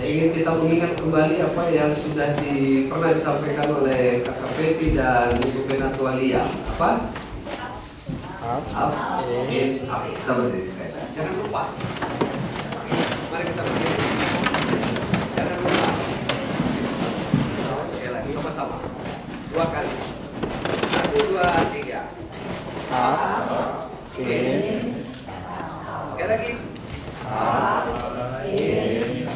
Saya ingin kita mengingat kembali apa yang sudah pernah disampaikan oleh Kakak Peti dan Ibu Benatua Lia. Apa? Up, in, up. Kita berdiri sekali. Jangan lupa. Mari kita berdiri. Jangan lupa. Sekali lagi, sama-sama. 2 kali. 1, 2, 3. Up, in. Sekali lagi. Up, in.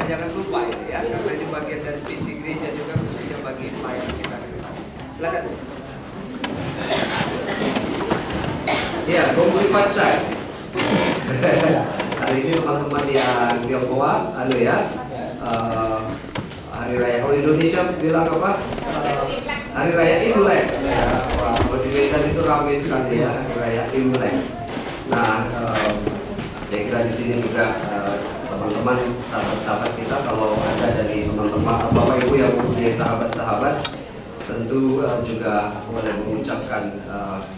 Jangan lupa ini ya, karena ini bagian dari visi gereja juga khususnya bagi pelayan kita ke depan. Silakan. Ya, Gongsi Pacai. Hari ini teman-teman yang Tionghoa, hari raya. Kalau Indonesia bilang apa? Hari raya Imlek. Kalau di Medan itu ramai sekali ya, hari raya Imlek. Nah, saya kira di sini juga teman-teman, sahabat-sahabat kita, kalau ada dari teman-teman Bapak Ibu yang mempunyai sahabat-sahabat, tentu juga boleh mengucapkan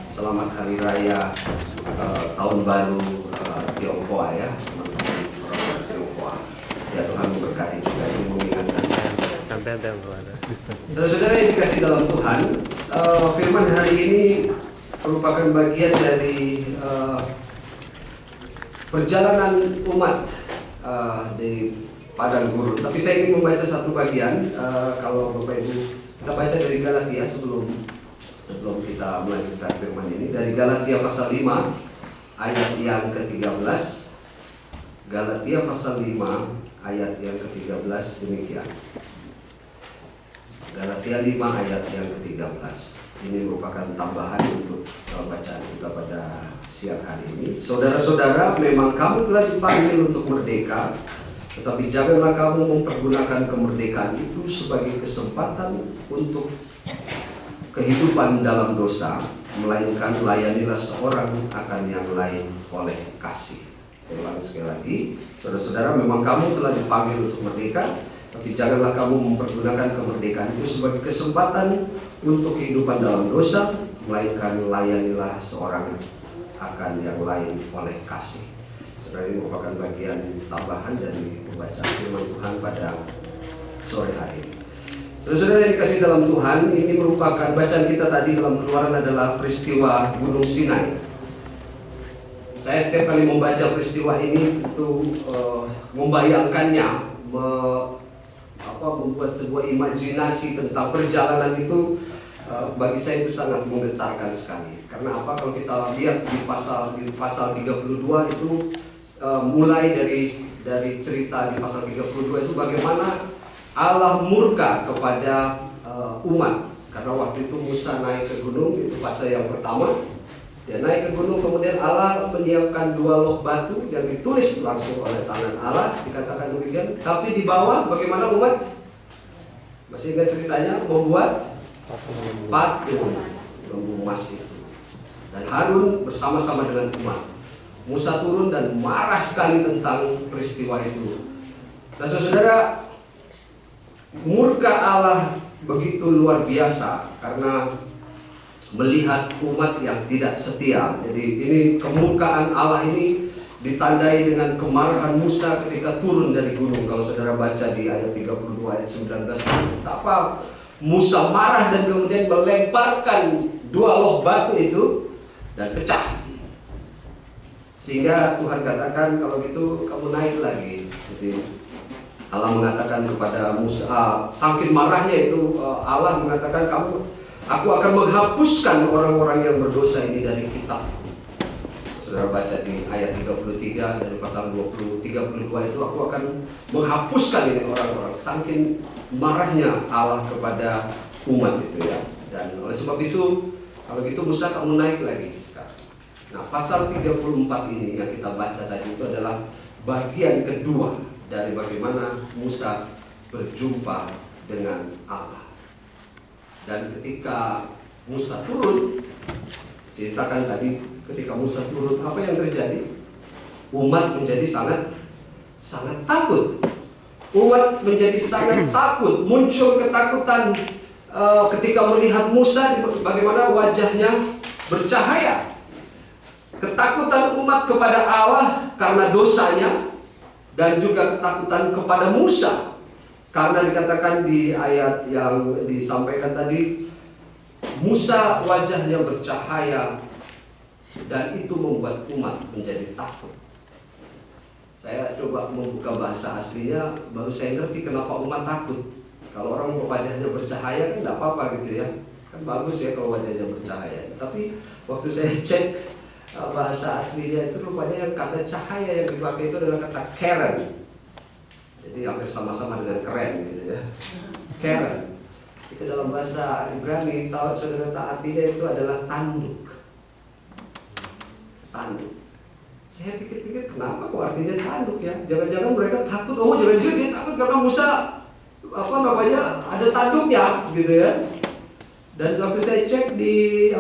selamat hari raya tahun baru Tionghoa ya, teman-teman orang Tionghoa. Ya, Tuhan memberkati juga, ini mengingatkan sampai Tionghoa. Saudara-saudara yang dikasih dalam Tuhan, firman hari ini merupakan bagian dari perjalanan umat di padang gurun. Tapi saya ingin membaca satu bagian. Kalau Bapak Ibu, kita baca dari Galatia sebelum kita melanjutkan firman ini, dari Galatia pasal 5 ayat yang ke-13. Galatia pasal 5 ayat yang ke-13 demikian. Galatia 5 ayat yang ke-13. Ini merupakan tambahan untuk bacaan kita pada siang hari ini. Saudara-saudara, memang kamu telah dipanggil untuk merdeka, tetapi janganlah kamu mempergunakan kemerdekaan itu sebagai kesempatan untuk kehidupan dalam dosa, melainkan layanilah seorang akan yang lain oleh kasih. Saya ulangi sekali lagi, saudara-saudara, memang kamu telah dipanggil untuk merdeka, tapi janganlah kamu mempergunakan kemerdekaan itu sebagai kesempatan untuk kehidupan dalam dosa, melainkan layanilah seorang akan yang lain oleh kasih. Saudara, ini merupakan bagian tambahan dari pembacaan firman Tuhan pada sore hari ini. Saudara-saudara yang dikasih dalam Tuhan, ini merupakan bacaan kita tadi dalam Keluaran adalah peristiwa Gunung Sinai. Saya setiap kali membaca peristiwa ini tentu membayangkannya, membuat sebuah imajinasi tentang perjalanan itu. Bagi saya itu sangat menggetarkan sekali. Karena apa? Kalau kita lihat di pasal 32 itu mulai dari cerita di pasal 32 itu bagaimana Allah murka kepada umat. Karena waktu itu Musa naik ke gunung, itu fase yang pertama. Dia naik ke gunung, kemudian Allah menyiapkan 2 loh batu yang ditulis langsung oleh tangan Allah, dikatakan demikian. Tapi di bawah bagaimana umat? Masih ingat ceritanya? Membuat patung lembu emas itu. Dan Harun bersama-sama dengan umat. Musa turun dan marah sekali tentang peristiwa itu. Nah, saudara, murka Allah begitu luar biasa karena melihat umat yang tidak setia. Jadi ini kemurkaan Allah ini ditandai dengan kemarahan Musa ketika turun dari gunung. Kalau saudara baca di ayat 32 ayat 19, betapa Musa marah dan kemudian melemparkan 2 loh batu itu dan pecah. Sehingga Tuhan katakan, kalau gitu kamu naik lagi. Jadi Allah mengatakan kepada Musa, saking marahnya itu Allah mengatakan, aku akan menghapuskan orang-orang yang berdosa ini dari kitab. Saudara baca di ayat 33 dari pasal 32 itu, aku akan menghapuskan ini orang-orang. Saking marahnya Allah kepada umat itu ya. Dan oleh sebab itu, kalau gitu Musa kamu naik lagi sekarang. Nah, pasal 34 ini yang kita baca tadi itu adalah bagian kedua dari bagaimana Musa berjumpa dengan Allah. Dan ketika Musa turun, ceritakan tadi, ketika Musa turun, apa yang terjadi? Umat menjadi sangat takut. Umat menjadi sangat takut, muncul ketakutan ketika melihat Musa, bagaimana wajahnya bercahaya. Ketakutan umat kepada Allah karena dosanya, dan juga ketakutan kepada Musa. Karena dikatakan di ayat yang disampaikan tadi, Musa wajahnya bercahaya dan itu membuat umat menjadi takut. Saya coba membuka bahasa aslinya, baru saya ngerti kenapa umat takut. Kalau orang wajahnya bercahaya kan tidak apa-apa gitu ya, kan bagus ya kalau wajahnya bercahaya. Tapi waktu saya cek bahasa aslinya itu rupanya yang kata cahaya yang dipakai itu adalah kata keren. Jadi hampir sama-sama dengan keren gitu ya. Keren itu dalam bahasa Ibrani, tahu saudara, artinya itu adalah tanduk. Tanduk. Saya pikir-pikir kenapa kok artinya tanduk ya? Jangan-jangan mereka takut. Oh, jangan-jangan dia takut karena Musa ada tanduknya gitu ya. Dan waktu saya cek di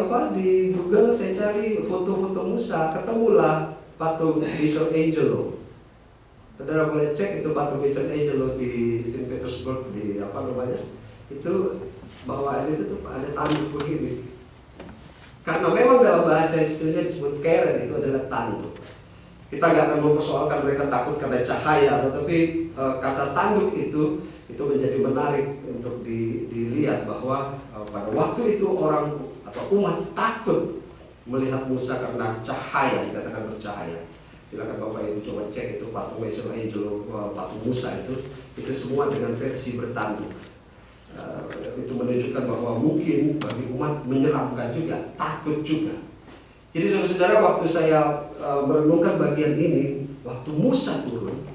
Google, saya cari foto-foto Musa, ketemulah patung Michelangelo. Saudara boleh cek itu patung Michelangelo di Saint Petersburg itu bawaan itu tuh ada tanduk begini. Karena memang dalam bahasa Indonesia disebut keren, itu adalah tanduk. Kita nggak akan mempersoalkan mereka takut karena cahaya, tetapi kata tanduk itu menjadi menarik untuk dilihat bahwa pada waktu itu orang atau umat takut melihat Musa karena cahaya, dikatakan bercahaya. Silakan Bapak Ibu coba cek itu patung Michelangelo, patung Musa itu semua dengan versi bertanduk. Itu menunjukkan bahwa mungkin bagi umat menyeramkan juga, takut juga. Jadi saudara-saudara, waktu saya merenungkan bagian ini, waktu Musa turun,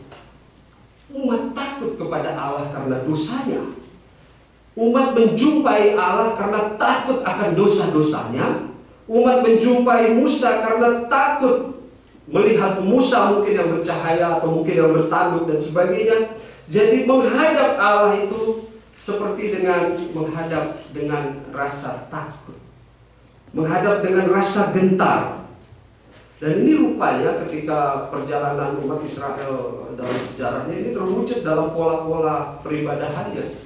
umat takut kepada Allah karena dosanya. Umat menjumpai Allah karena takut akan dosa-dosanya. Umat menjumpai Musa karena takut melihat Musa mungkin yang bercahaya atau mungkin yang bertanduk dan sebagainya. Jadi menghadap Allah itu seperti menghadap dengan rasa takut, menghadap dengan rasa gentar. Dan ini rupanya ketika perjalanan umat Israel dalam sejarahnya ini terwujud dalam pola-pola peribadahannya.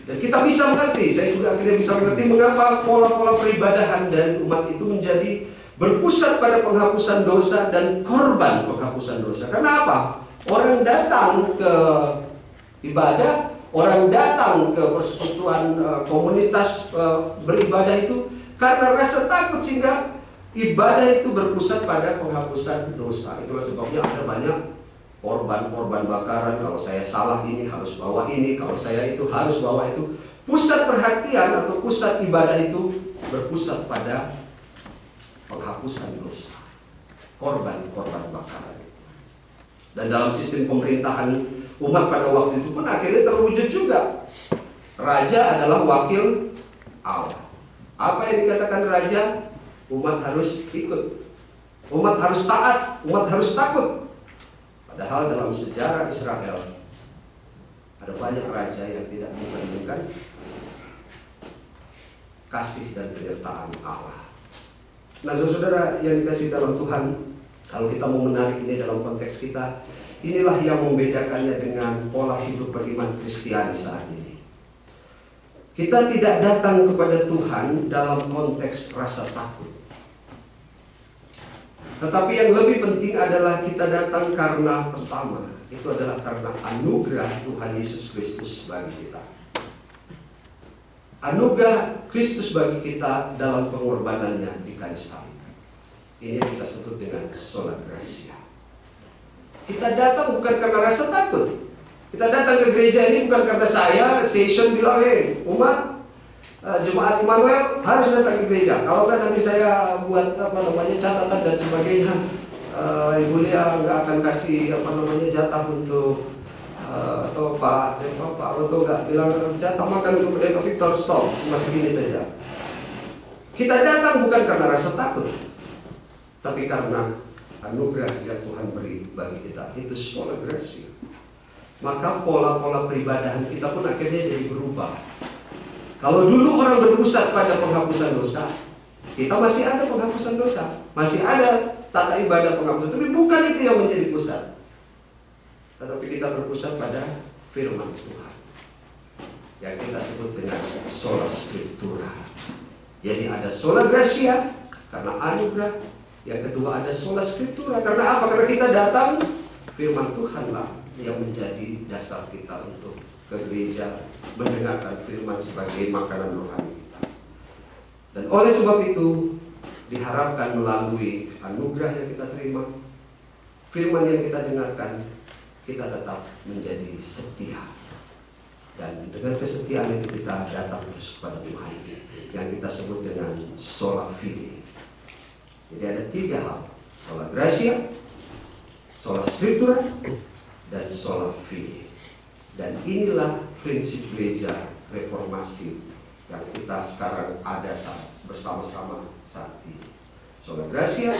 Dan kita bisa mengerti, saya juga akhirnya bisa mengerti mengapa pola-pola peribadahan dan umat itu menjadi berpusat pada penghapusan dosa dan korban penghapusan dosa. Karena apa? Orang datang ke ibadah, orang datang ke persekutuan komunitas beribadah itu karena rasa takut, sehingga ibadah itu berpusat pada penghapusan dosa. Itulah sebabnya ada banyak korban bakaran. Kalau saya salah ini harus bawa ini, kalau saya itu harus bawa itu. Pusat perhatian atau pusat ibadah itu berpusat pada penghapusan dosa, korban bakaran. Dan dalam sistem pemerintahan umat pada waktu itu pun akhirnya terwujud juga. Raja adalah wakil Allah. Apa yang dikatakan raja? Umat harus ikut, umat harus taat, umat harus takut. Padahal dalam sejarah Israel ada banyak raja yang tidak mencerminkan kasih dan penyertaan Allah. Nah, saudara yang dikasih dalam Tuhan, kalau kita mau menarik ini dalam konteks kita, inilah yang membedakannya dengan pola hidup beriman Kristiani saat ini. Kita tidak datang kepada Tuhan dalam konteks rasa takut. Tetapi yang lebih penting adalah kita datang karena pertama, itu adalah karena anugerah Tuhan Yesus Kristus bagi kita. Anugerah Kristus bagi kita dalam pengorbanannya di kayu salib. Ini yang kita sebut dengan sola gratia. Kita datang bukan karena rasa takut. Kita datang ke gereja ini bukan karena saya session bilang, umat jemaat Immanuel harus datang ke gereja. Kalau kan nanti saya buat catatan dan sebagainya, Ibu Lia nggak akan kasih jatah untuk atau Pak Oto nggak bilang jatah makan untuk pendeta Victor, stop, cuma segini saja. Kita datang bukan karena rasa takut, tapi karena anugerah yang Tuhan beri bagi kita. Itu sola gratia. Maka pola-pola peribadahan kita pun akhirnya jadi berubah. Kalau dulu orang berpusat pada penghapusan dosa, kita masih ada penghapusan dosa, masih ada tata ibadah penghapusan, tapi bukan itu yang menjadi pusat. Tetapi kita berpusat pada firman Tuhan yang kita sebut dengan sola scriptura. Jadi ada sola gratia karena anugerah, yang kedua ada sola scriptura karena apa? Karena kita datang firman Tuhanlah yang menjadi dasar kita untuk ke gereja mendengarkan firman sebagai makanan rohani kita. Dan oleh sebab itu diharapkan melalui anugerah yang kita terima, firman yang kita dengarkan, kita tetap menjadi setia. Dan dengan kesetiaan itu kita datang terus kepada Tuhan yang kita sebut dengan sola fide. Jadi ada 3 hal: sola gratia, sola scriptura, dan sola fide. Dan inilah prinsip gereja reformasi yang kita sekarang ada bersama-sama saat ini. Sola gratia,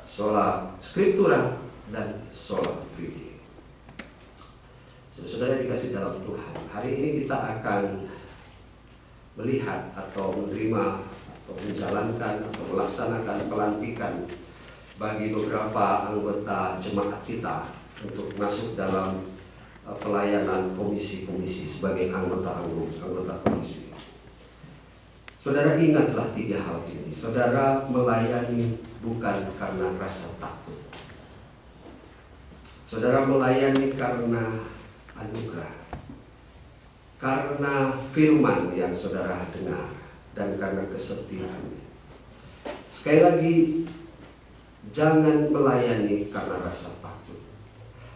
sola scriptura, dan sola fide. Saudara dikasih dalam Tuhan, hari ini kita akan melihat atau menerima atau menjalankan atau melaksanakan pelantikan bagi beberapa anggota jemaat kita untuk masuk dalam pelayanan komisi-komisi sebagai anggota komisi. Saudara ingatlah 3 hal ini. Saudara melayani bukan karena rasa takut. Saudara melayani karena anugerah, karena firman yang saudara dengar, dan karena kesetiaan. Sekali lagi, jangan melayani karena rasa takut,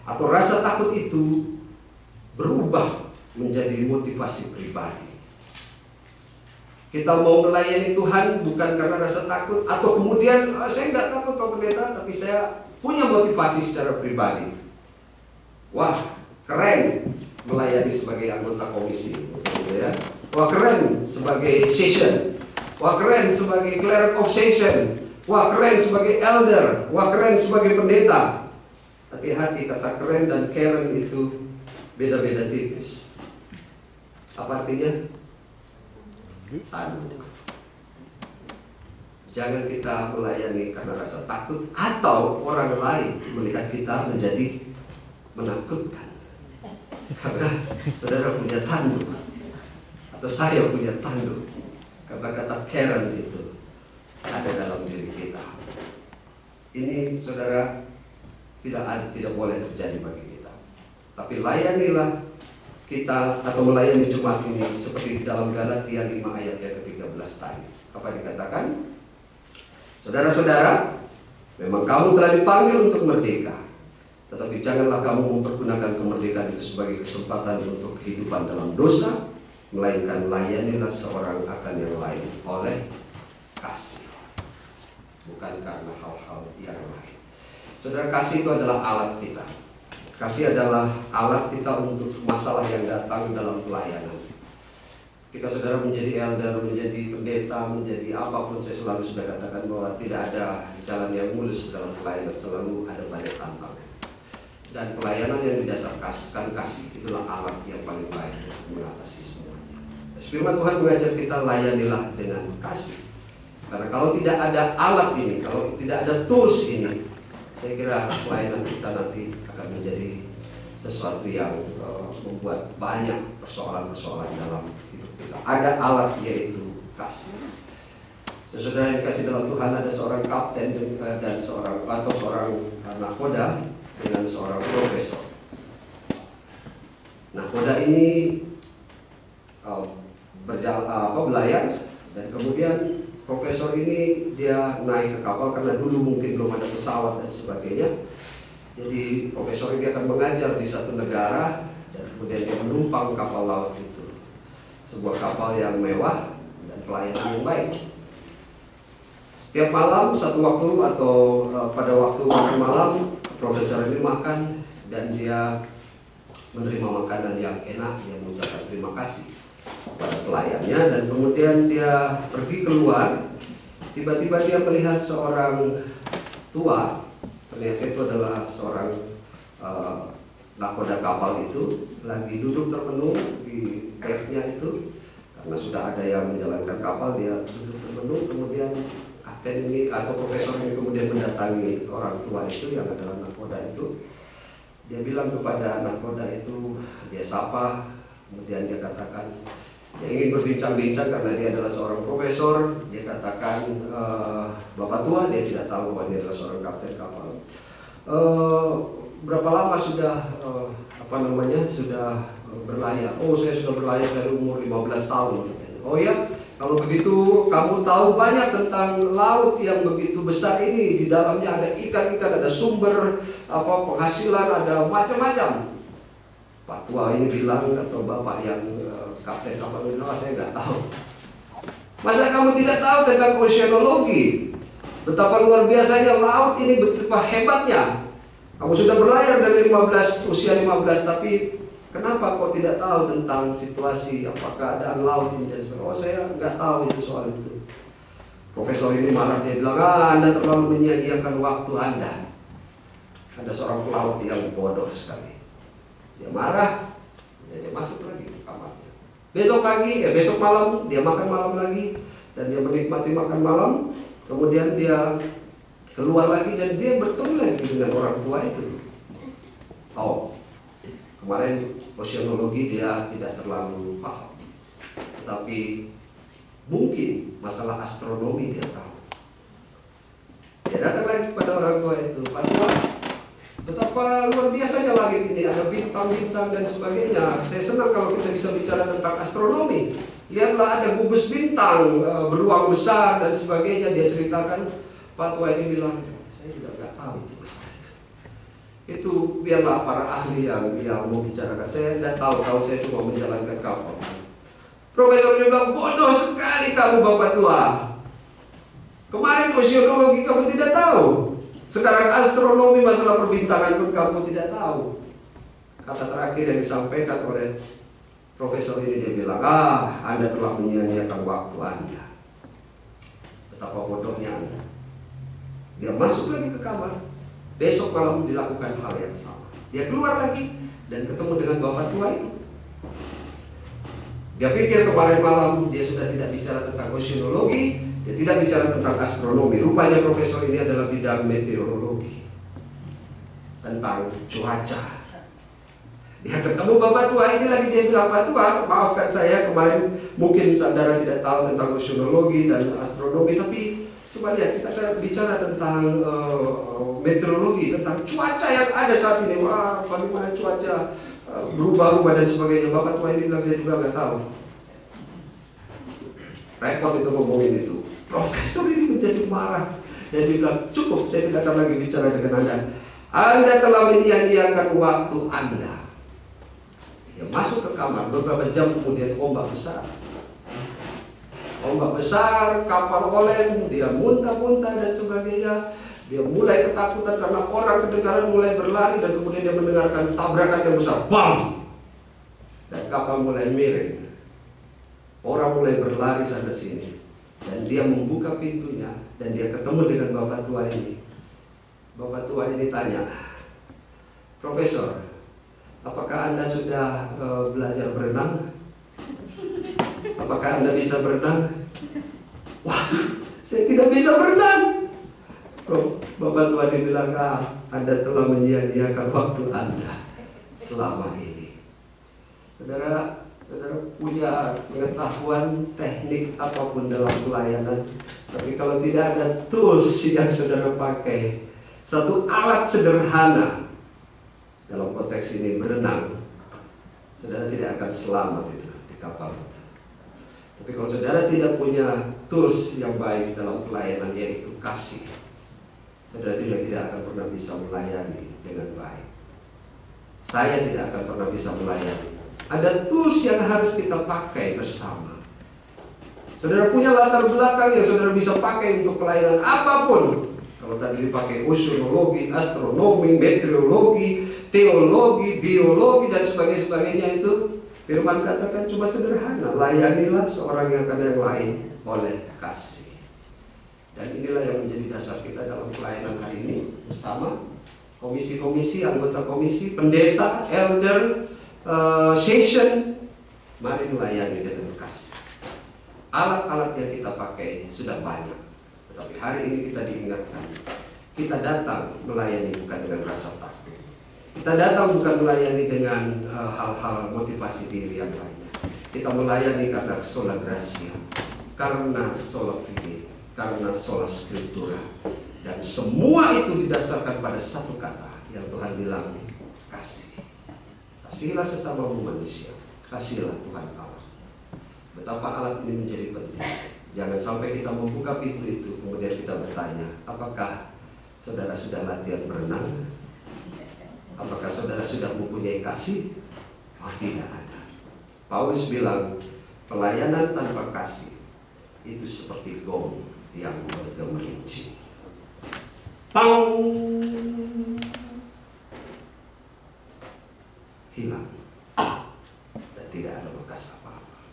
atau rasa takut itu berubah menjadi motivasi pribadi. Kita mau melayani Tuhan bukan karena rasa takut, atau kemudian saya nggak takut Pak Pendeta, tapi saya punya motivasi secara pribadi. Wah, keren melayani sebagai anggota komisi, ya. Wah, keren sebagai session. Wah, keren sebagai cleric of session. Wah, keren sebagai elder. Wah, keren sebagai pendeta. Hati-hati, kata keren dan keren itu beda-beda tipis. Apa artinya? Tanduk. Jangan kita melayani karena rasa takut atau orang lain melihat kita menjadi menakutkan. Karena saudara punya tanduk, atau saya punya tanduk, karena kata Karen itu ada dalam diri kita. Ini saudara tidak boleh terjadi bagi kita. Tapi layanilah kita atau melayani jemaat ini seperti dalam Galatia 5 ayat yang ke-13 tadi. Apa dikatakan? Saudara-saudara, memang kamu telah dipanggil untuk merdeka. Tetapi janganlah kamu mempergunakan kemerdekaan itu sebagai kesempatan untuk kehidupan dalam dosa, melainkan layanilah seorang akan yang lain oleh kasih, bukan karena hal-hal yang lain. Saudara, kasih itu adalah alat kita. Kasih adalah alat kita untuk masalah yang datang dalam pelayanan. Ketika saudara menjadi elder, menjadi pendeta, menjadi apapun, saya selalu sudah katakan bahwa tidak ada jalan yang mulus dalam pelayanan, selalu ada banyak tantangan. Dan pelayanan yang didasarkan kasih itulah alat yang paling baik untuk mengatasi semuanya. Firman Tuhan mengajar kita layanilah dengan kasih. Karena kalau tidak ada alat ini, kalau tidak ada tools ini, saya kira pelayanan kita nanti akan menjadi sesuatu yang membuat banyak persoalan-persoalan dalam hidup kita. Ada alat, yaitu kasih. Saudara yang dikasih dalam Tuhan, ada seorang kapten dan seorang nakoda dengan seorang profesor. Nakoda ini berlayar, dan kemudian profesor ini dia naik ke kapal karena dulu mungkin belum ada pesawat dan sebagainya. Jadi profesor ini akan mengajar di satu negara, dan kemudian dia menumpang kapal laut itu, sebuah kapal yang mewah dan pelayanan yang baik. Setiap malam satu waktu atau pada waktu makan malam, profesor ini makan dan dia menerima makanan yang enak, dia mengucapkan terima kasih kepada pelayannya, dan kemudian dia pergi keluar. Tiba-tiba dia melihat seorang tua, ternyata itu adalah seorang nakoda kapal itu, lagi duduk termenung di deknya itu, karena sudah ada yang menjalankan kapal, dia duduk termenung. Kemudian kapten ini atau profesor ini kemudian mendatangi orang tua itu yang adalah nakoda itu. Dia bilang kepada nakoda itu, dia sapa, kemudian dia katakan, dia ingin berbincang-bincang karena dia adalah seorang profesor. Dia katakan, Bapak tua, dia tidak tahu bahwa dia adalah seorang kapten kapal. Berapa lama sudah sudah berlayar. Oh, saya sudah berlayar dari umur 15 tahun. Oh ya, kalau begitu kamu tahu banyak tentang laut yang begitu besar ini. Di dalamnya ada ikan-ikan, ada sumber penghasilan, ada macam-macam. Pak tua ini bilang, atau bapak yang kapten kapal ini, saya nggak tahu. Masa kamu tidak tahu tentang oceanologi? Betapa luar biasanya laut ini, betapa hebatnya. Kamu sudah berlayar dari usia 15, tapi kenapa kok tidak tahu tentang situasi keadaan laut ini dan sebagainya? Oh, saya nggak tahu itu soal itu. Profesor ini marah, dia bilang, Anda terlalu menyia-nyiakan waktu Anda. Ada seorang pelaut yang bodoh sekali. Dia marah, dia masuk lagi ke kamarnya. Besok malam dia makan malam lagi, dan dia menikmati makan malam. Kemudian dia keluar lagi dan dia bertemu lagi dengan orang tua itu. Oh, kemarin oceanologi dia tidak terlalu paham, tetapi mungkin masalah astronomi dia tahu. Dia datang lagi pada orang tua itu, Pak tua, betapa luar biasanya langit ini, ada bintang-bintang dan sebagainya. Saya senang kalau kita bisa bicara tentang astronomi. Lihatlah, ada gugus bintang beruang besar dan sebagainya. Dia ceritakan. Pak tua ini bilang, saya juga nggak tahu itu masalah itu. Itu biarlah para ahli yang mau bicarakan. Saya tidak tahu saya cuma menjalankan kapal. Profesor bilang, bodoh sekali kamu bapak tua. Kemarin oceanologi kamu tidak tahu. Sekarang astronomi, masalah perbintangan pun kamu tidak tahu. Kata terakhir yang disampaikan oleh profesor ini, dia bilang, Anda telah menyia-nyiakan waktu Anda. Betapa bodohnya Anda. Dia masuk lagi ke kamar. Besok malam dilakukan hal yang sama. Dia keluar lagi dan ketemu dengan bapak tua itu. Dia pikir kemarin malam dia sudah tidak bicara tentang oceanologi, dia tidak bicara tentang astronomi. Rupanya profesor ini adalah bidang meteorologi, tentang cuaca. Dia ketemu bapak tua ini lagi, dia bilang, Pak tua, maafkan saya kemarin mungkin saudara tidak tahu tentang oceanologi dan astronomi, tapi coba lihat, kita bicara tentang meteorologi, tentang cuaca yang ada saat ini. Wah, bagaimana cuaca berubah-ubah dan sebagainya. Bapak tua ini bilang, saya juga nggak tahu. Repot itu ngomongin itu. Profesor ini menjadi marah. Dan dia bilang, cukup, saya tidak akan lagi bicara dengan Anda. Anda telah menyia-nyiakan waktu Anda. Dia masuk ke kamar, beberapa jam kemudian ombak besar. Ombak besar, kapal oleng, dia muntah-muntah dan sebagainya. Dia mulai ketakutan karena orang kedengaran mulai berlari, dan kemudian dia mendengarkan tabrakan yang besar, bam! Dan kapal mulai miring. Orang mulai berlari sana sini, dan dia membuka pintunya, dan dia ketemu dengan bapak tua ini. Bapak tua ini tanya, Profesor, apakah Anda sudah belajar berenang? Apakah Anda bisa berenang? Wah, saya tidak bisa berenang. Bapak tua dibilang, Anda telah menyia-nyiakan waktu Anda selama ini. Saudara punya pengetahuan teknik apapun dalam pelayanan, tapi kalau tidak ada tools yang saudara pakai, satu alat sederhana dalam konteks ini berenang, saudara tidak akan selamat itu di kapal. Tapi kalau saudara tidak punya tools yang baik dalam pelayanan, yaitu kasih, saudara juga tidak akan pernah bisa melayani dengan baik. Saya tidak akan pernah bisa melayani. Ada tools yang harus kita pakai bersama. Saudara punya latar belakang yang saudara bisa pakai untuk pelayanan apapun. Kalau tadi dipakai oceanologi, astronomi, meteorologi, teologi, biologi, dan sebagainya itu, firman katakan cuma sederhana, layanilah seorang yang akan yang lain oleh kasih. Dan inilah yang menjadi dasar kita dalam pelayanan hari ini bersama komisi-komisi, anggota komisi, pendeta, elder, session. Mari melayani dengan kasih. Alat-alat yang kita pakai sudah banyak, tetapi hari ini kita diingatkan, kita datang melayani bukan dengan rasa takut. Kita datang bukan melayani dengan hal-hal motivasi diri yang lainnya. Kita melayani karena sola gratia, karena sola fide, karena sola scriptura. Dan semua itu didasarkan pada satu kata yang Tuhan bilang, kasih. Kasihilah sesamamu manusia, kasihilah Tuhan Allah. Betapa alat ini menjadi penting. Jangan sampai kita membuka pintu itu, kemudian kita bertanya, apakah saudara sudah latihan berenang? Apakah saudara sudah mempunyai kasih? Oh, tidak ada. Paulus bilang, pelayanan tanpa kasih itu seperti gong yang bergemerincing. Tang! Hilang. Dan tidak ada bekas apa-apa.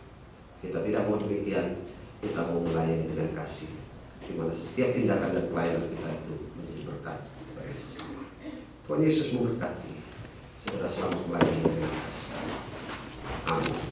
Kita tidak mau demikian. Kita mau melayani dengan kasih, di mana setiap tindakan dan pelayanan kita itu menjadi berkat bagi sesama. Tuhan Yesus memberkati saudara selamat melayani dengan kasih. Amin.